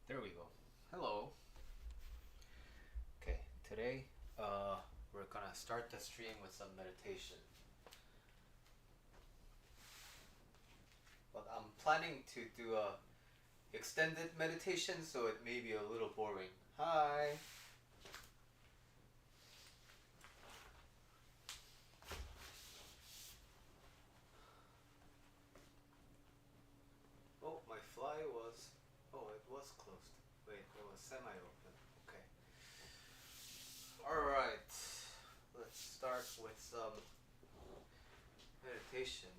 There we go. Hello. Okay, today we're gonna start the stream with some meditation. But I'm planning to do a extended meditation, so it may be a little boring. Hi. Oh, my fly was. Oh, it was closed. Wait, it was semi-open. Okay. All right. Let's start with some meditation.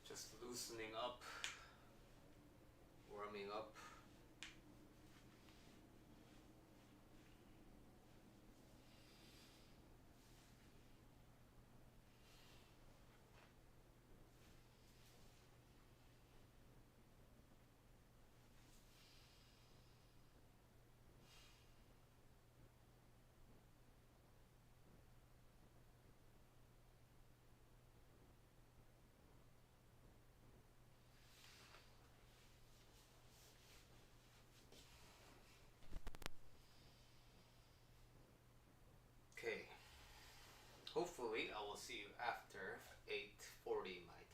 Just loosening up, warming up. Okay. Hopefully, I will see you after 8:40 my time.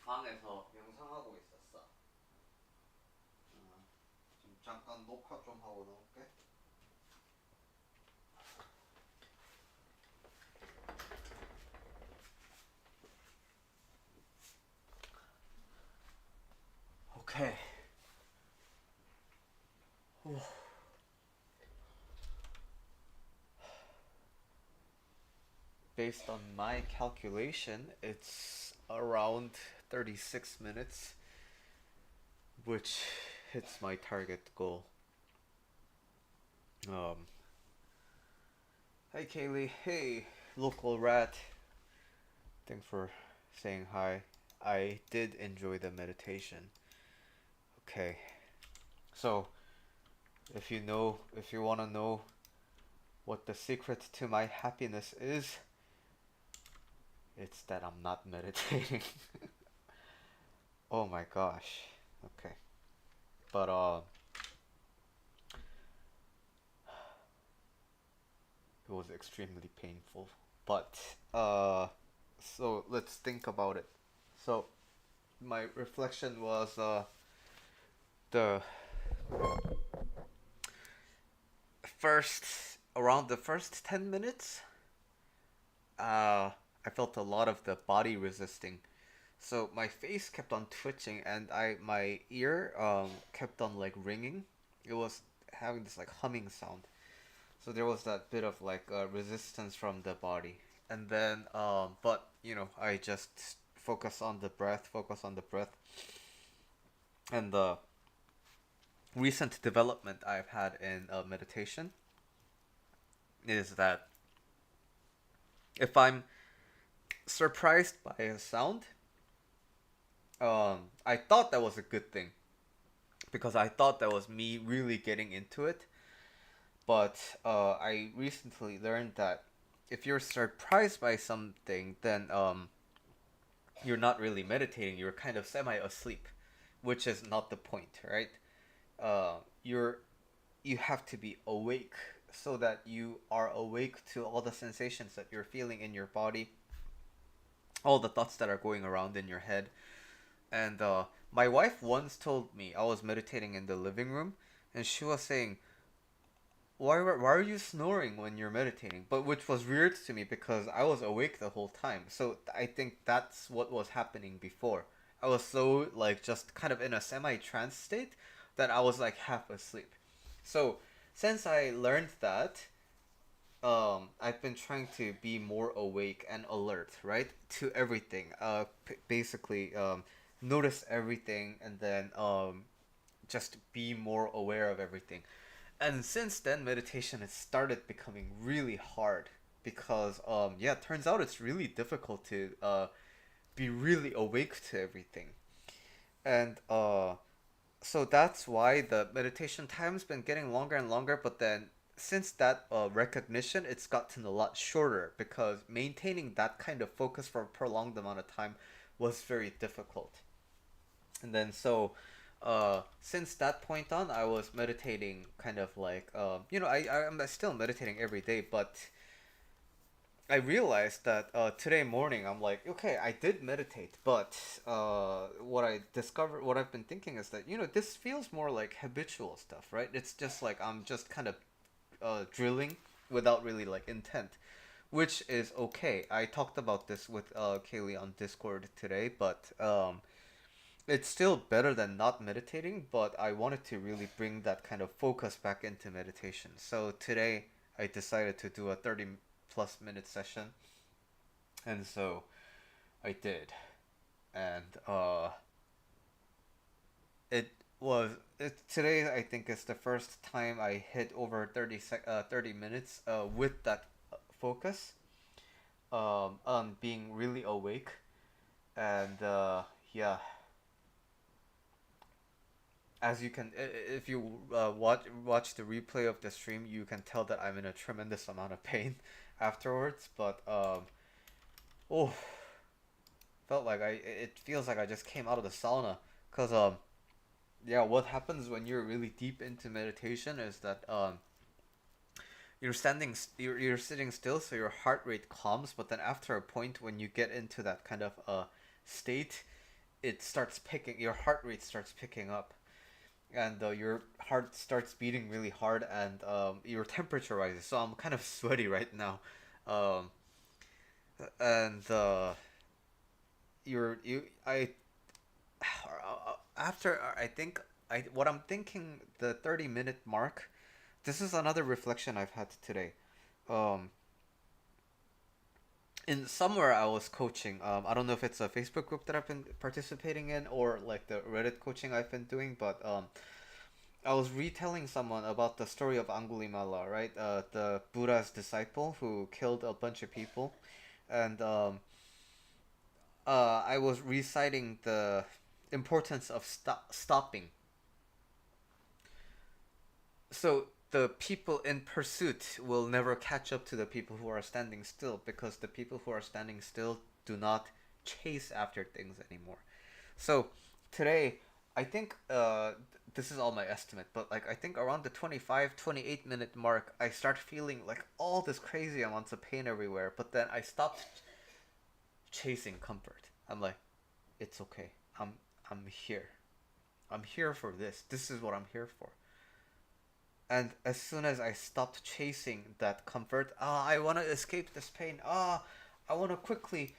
방에서 영상하고 있었어. 지금 잠깐 녹화 좀 하고 나올게. Okay. Based on my calculation, it's around 36 minutes, which hits my target goal. Hey Kaylee, hey local rat. Thanks for saying hi. I did enjoy the meditation. Okay, so if you want to know what the secret to my happiness is, it's that I'm not meditating. Oh my gosh. Okay. But it was extremely painful. But so let's think about it. So my reflection was the first around the first 10 minutes I felt a lot of the body resisting. So my face kept on twitching and I my ear kept on like ringing. It was having this like humming sound. So there was that bit of like resistance from the body. And then but I just focus on the breath. And the recent development I've had in meditation is that if I'm surprised by a sound, I thought that was a good thing because I thought that was me really getting into it. But I recently learned that if you're surprised by something, then you're not really meditating. You're kind of semi asleep, which is not the point, right? You're you have to be awake so that you are awake to all the sensations that you're feeling in your body, all the thoughts that are going around in your head. And my wife once told me I was meditating in the living room, and she was saying, why are you snoring when you're meditating? But which was weird to me because I was awake the whole time. So I think that's what was happening before. I was so like just kind of in a semi trance state that I was like half asleep. So since I learned that, I've been trying to be more awake and alert, right, to everything. Basically, notice everything and then just be more aware of everything. And since then, meditation has started becoming really hard because yeah, it turns out it's really difficult to be really awake to everything. And so that's why the meditation time's been getting longer and longer. But then since that recognition, it's gotten a lot shorter because maintaining that kind of focus for a prolonged amount of time was very difficult. And then so since that point on, I was meditating kind of like I'm still meditating every day, but I realized that today morning I'm like, okay, I did meditate, but what I've been thinking is that this feels more like habitual stuff, right? It's just like I'm just kind of drilling without really like intent, which is okay. I talked about this with Kaylee on Discord today, but it's still better than not meditating, but I wanted to really bring that kind of focus back into meditation. So today I decided to do a 30 plus minute session, and so I did. And it was today I think is the first time I hit over 30 minutes with that focus on being really awake. And yeah, as you can if you watch the replay of the stream, you can tell that I'm in a tremendous amount of pain afterwards. But oh, felt like it feels like I just came out of the sauna. Because yeah, what happens when you're really deep into meditation is that you're sitting still, so your heart rate calms. But then after a point, when you get into that kind of state, it starts picking, your heart rate starts picking up, and your heart starts beating really hard, and your temperature rises. So I'm kind of sweaty right now, um, and you're you I after I think I what I'm thinking the 30-minute mark. This is another reflection I've had today. Um, in somewhere I was coaching. I don't know if it's a Facebook group that I've been participating in or like the Reddit coaching I've been doing, but I was retelling someone about the story of Angulimala, right? The Buddha's disciple who killed a bunch of people, and I was reciting the importance of stopping. So the people in pursuit will never catch up to the people who are standing still, because the people who are standing still do not chase after things anymore. So today, I think this is all my estimate, but like I think around the 25-28 minute mark, I start feeling like all this crazy amounts of pain everywhere, but then I stopped chasing comfort. I'm like, it's okay. I'm here. I'm here for this. This is what I'm here for. And as soon as I stopped chasing that comfort, I want to escape this pain. I want to quickly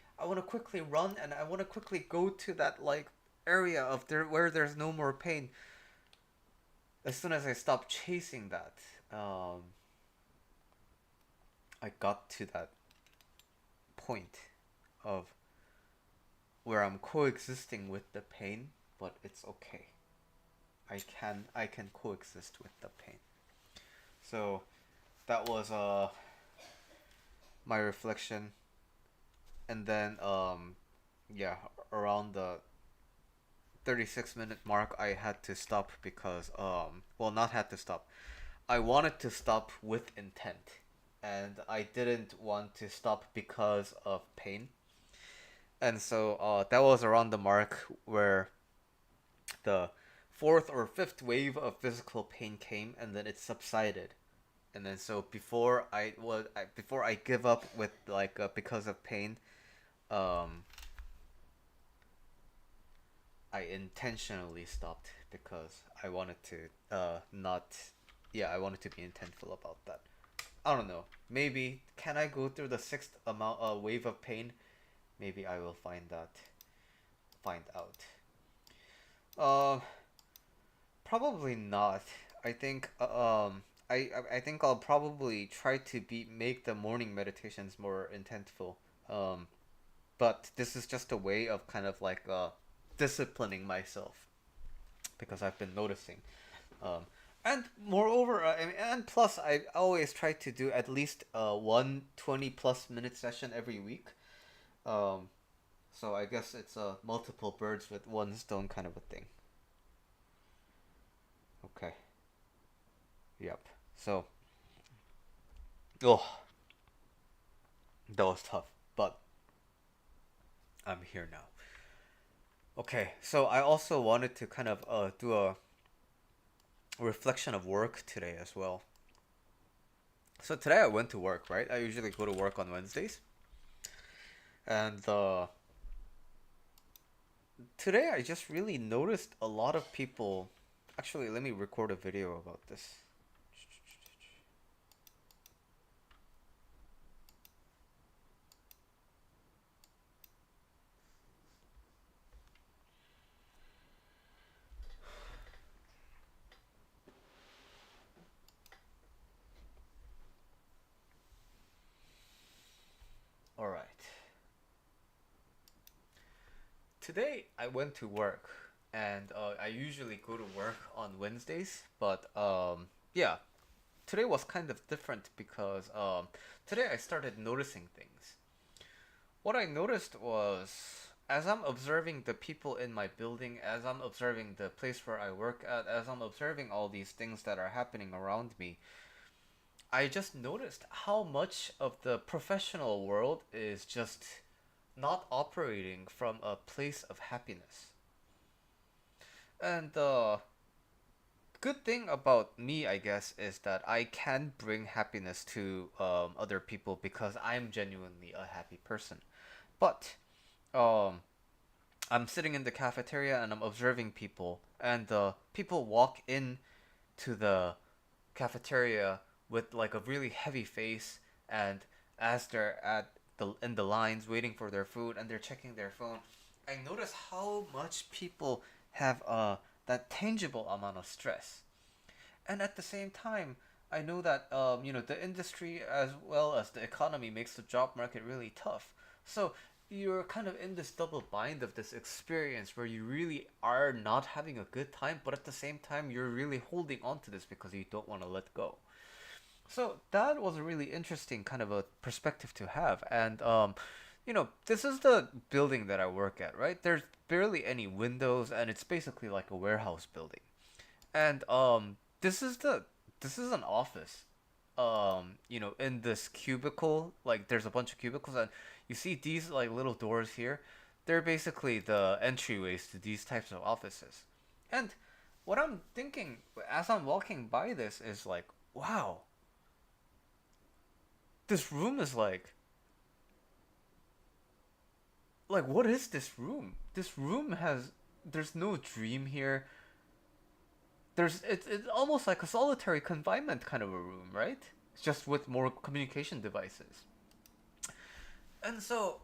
run, and I want to quickly go to that like area of there where there's no more pain. As soon as I stopped chasing that, I got to that point of where I'm coexisting with the pain, but it's okay. I can coexist with the pain. So that was my reflection, and then yeah, around the 36-minute mark I had to stop because well, not had to stop, I wanted to stop with intent, and I didn't want to stop because of pain. And so that was around the mark where the fourth or fifth wave of physical pain came, and then it subsided. And then so before I give up with like because of pain, um I intentionally stopped because I wanted to not, yeah, I wanted to be intentful about that. I don't know. Maybe can I go through the sixth amount wave of pain? Maybe I will find out. Uh, Probably not. I think I think I'll probably try to be make the morning meditations more intentful. Um, but this is just a way of kind of like disciplining myself, because I've been noticing. Um, and moreover, and plus, I always try to do at least one 20+ minute session every week. Um, so I guess it's multiple birds with one stone kind of a thing. Okay. Yep. So, oh, that was tough, but I'm here now. Okay. So I also wanted to kind of do a reflection of work today as well. So today I went to work, right? I usually go to work on Wednesdays, and today I just really noticed a lot of people. Actually, let me record a video about this. All right. Today I went to work, and I usually go to work on Wednesdays, but yeah, today was kind of different because today I started noticing things. What I noticed was, as I'm observing the people in my building, as I'm observing the place where I work at, as I'm observing all these things that are happening around me, I just noticed how much of the professional world is just not operating from a place of happiness. And the good thing about me, I guess, is that I can bring happiness to other people because I'm genuinely a happy person. But um, I'm sitting in the cafeteria and I'm observing people, and the people walk in to the cafeteria with like a really heavy face, and as they're at the in the lines waiting for their food and they're checking their phone, I notice how much people have that tangible amount of stress. And at the same time, I know that the industry as well as the economy makes the job market really tough. So you're kind of in this double bind of this experience where you really are not having a good time, but at the same time you're really holding on to this because you don't want to let go. So that was a really interesting kind of a perspective to have. And this is the building that I work at, right? There's barely any windows, and it's basically like a warehouse building. And this is an office. In this cubicle, like there's a bunch of cubicles, and you see these like little doors here. They're basically the entryways to these types of offices. And what I'm thinking as I'm walking by this is like, wow, this room is like what is this room? This room has there's no dream here. It's almost like a solitary confinement kind of a room, right? It's just with more communication devices. And so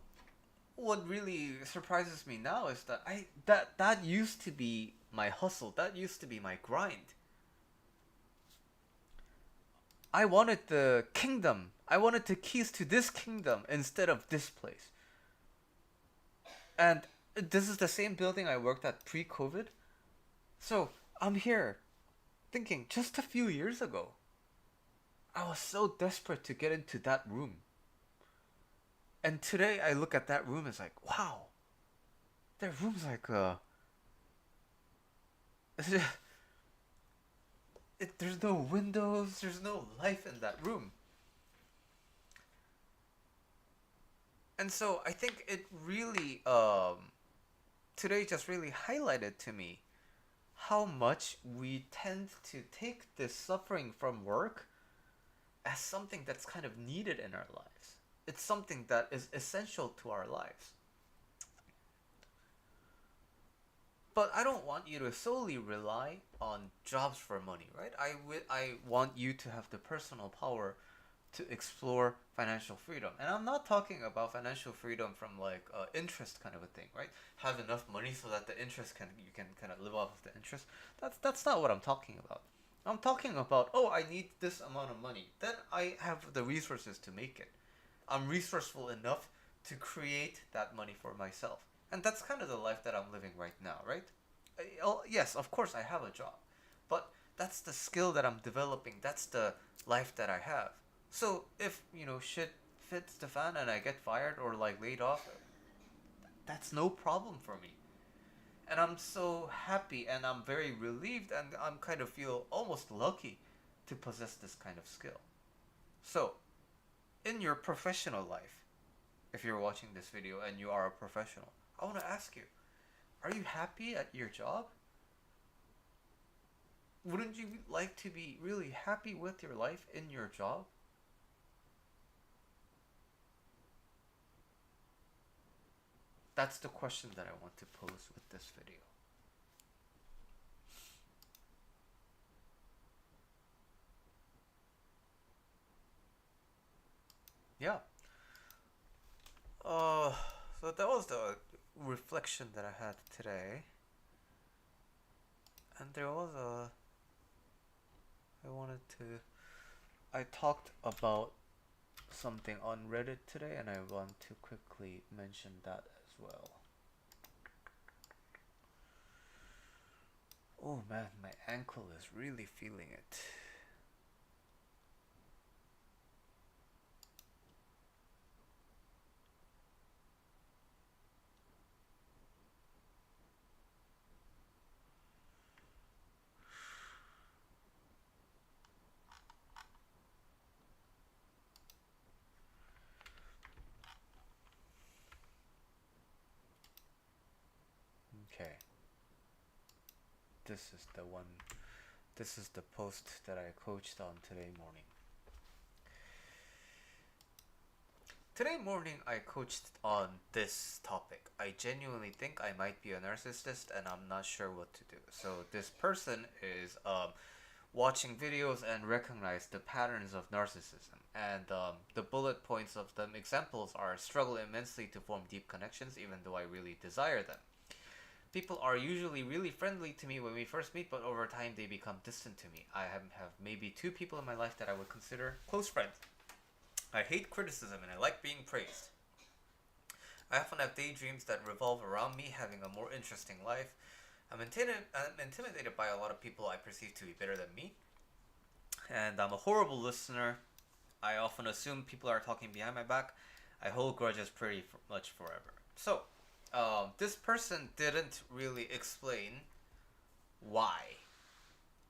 what really surprises me now is that that used to be my hustle. That used to be my grind. I wanted the kingdom. I wanted the keys to this kingdom instead of this place. And this is the same building I worked at pre-COVID. So I'm here thinking just a few years ago, I was so desperate to get into that room. And today I look at that room, it's like, wow, that room's like there's no windows, there's no life in that room. And so I think it really today just really highlighted to me how much we tend to take this suffering from work as something that's kind of needed in our lives. It's something that is essential to our lives. But I don't want you to solely rely on jobs for money, right? I want you to have the personal power to explore financial freedom. And I'm not talking about financial freedom from like interest kind of a thing, right? Have enough money so that the interest can you can kind of live off of the interest. That's not what I'm talking about. I'm talking about, oh, I need this amount of money. Then I have the resources to make it. I'm resourceful enough to create that money for myself. And that's kind of the life that I'm living right now, right? Yes, of course I have a job, but that's the skill that I'm developing. That's the life that I have. So if shit fits the fan and I get fired or like laid off, that's no problem for me. And I'm so happy and I'm very relieved and I'm kind of feel almost lucky to possess this kind of skill. So, in your professional life, if you're watching this video and you are a professional, I want to ask you, are you happy at your job? Wouldn't you like to be really happy with your life in your job? That's the question that I want to pose with this video. Yeah. Uh, so that was the reflection that I had today. And there was I wanted to. I talked about something on Reddit today, and I want to quickly mention that as well. Oh man, my ankle is really feeling it. Okay, this is the one. This is the post that I coached on today morning. Today morning, I coached on this topic. I genuinely think I might be a narcissist and I'm not sure what to do. So, this person is watching videos and recognize the patterns of narcissism. And the bullet points of them examples are struggle immensely to form deep connections even though I really desire them. People are usually really friendly to me when we first meet, but over time they become distant to me. I have maybe two people in my life that I would consider close friends. I hate criticism and I like being praised. I often have daydreams that revolve around me having a more interesting life. I'm intimidated by a lot of people I perceive to be better than me. And I'm a horrible listener. I often assume people are talking behind my back. I hold grudges pretty much forever. So, this person didn't really explain why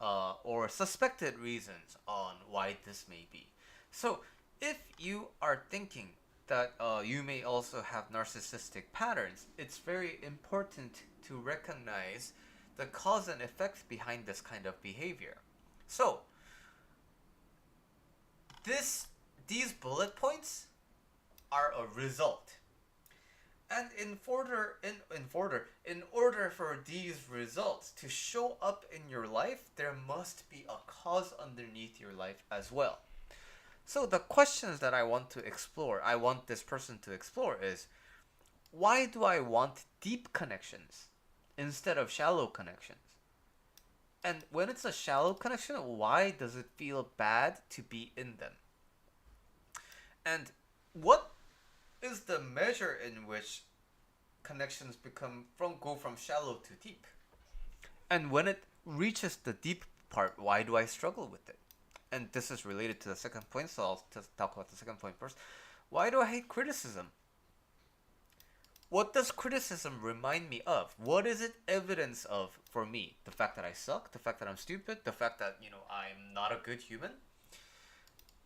or suspected reasons on why this may be. So, if you are thinking that you may also have narcissistic patterns, it's very important to recognize the cause and effect behind this kind of behavior. So, this these bullet points are a result. And in order for these results to show up in your life, there must be a cause underneath your life as well. So the questions that I want this person to explore is, why do I want deep connections instead of shallow connections? And when it's a shallow connection, why does it feel bad to be in them? And what is the measure in which connections go from shallow to deep? And when it reaches the deep part, why do I struggle with it? And this is related to the second point, so I'll just talk about the second point first. Why do I hate criticism? What does criticism remind me of? What is it evidence of for me? The fact that I suck? The fact that I'm stupid? The fact that, I'm not a good human?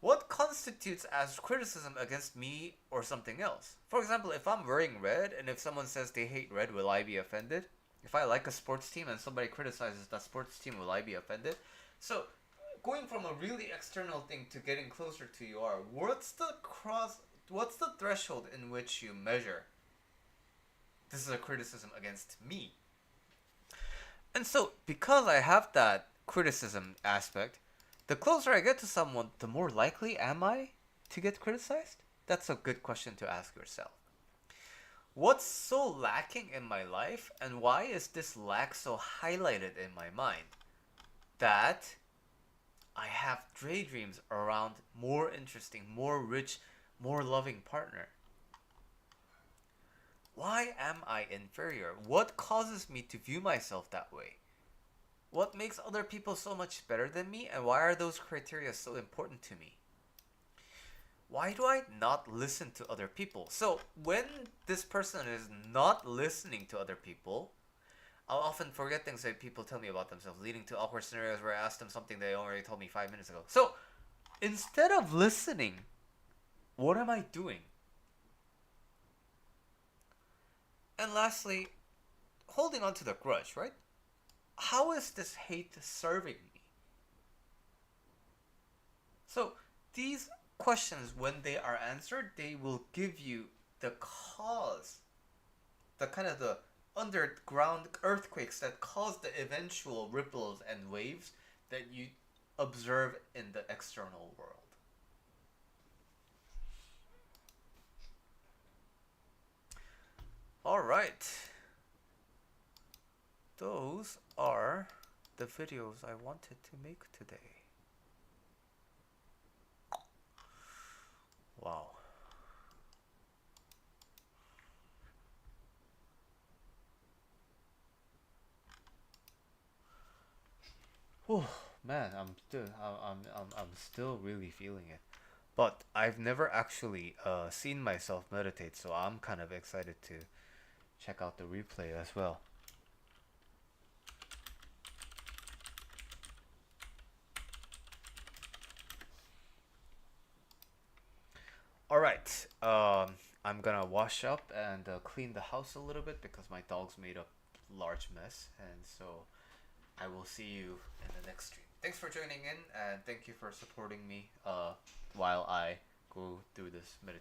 What constitutes as criticism against me or something else? For example, if I'm wearing red and if someone says they hate red, will I be offended? If I like a sports team and somebody criticizes that sports team, will I be offended? So, going from a really external thing to getting closer to you are, what's the threshold in which you measure this is a criticism against me? And so, because I have that criticism aspect, the closer I get to someone, the more likely am I to get criticized? That's a good question to ask yourself. What's so lacking in my life, and why is this lack so highlighted in my mind? That I have daydreams around more interesting, more rich, more loving partner. Why am I inferior? What causes me to view myself that way? What makes other people so much better than me, and why are those criteria so important to me? Why do I not listen to other people? So, when this person is not listening to other people, I'll often forget things that people tell me about themselves, leading to awkward scenarios where I asked them something they already told me 5 minutes ago. So, instead of listening, what am I doing? And lastly, holding on to the grudge, right? How is this hate serving me? So, these questions, when they are answered, they will give you the cause, the underground earthquakes that cause the eventual ripples and waves that you observe in the external world. All right. Those are the videos I wanted to make today. Wow. Oh man, I'm still really feeling it. But I've never actually seen myself meditate, so I'm kind of excited to check out the replay as well. All right. I'm gonna wash up and clean the house a little bit because my dog's made a large mess, and so I will see you in the next stream. Thanks for joining in, and thank you for supporting me while I go through this meditation.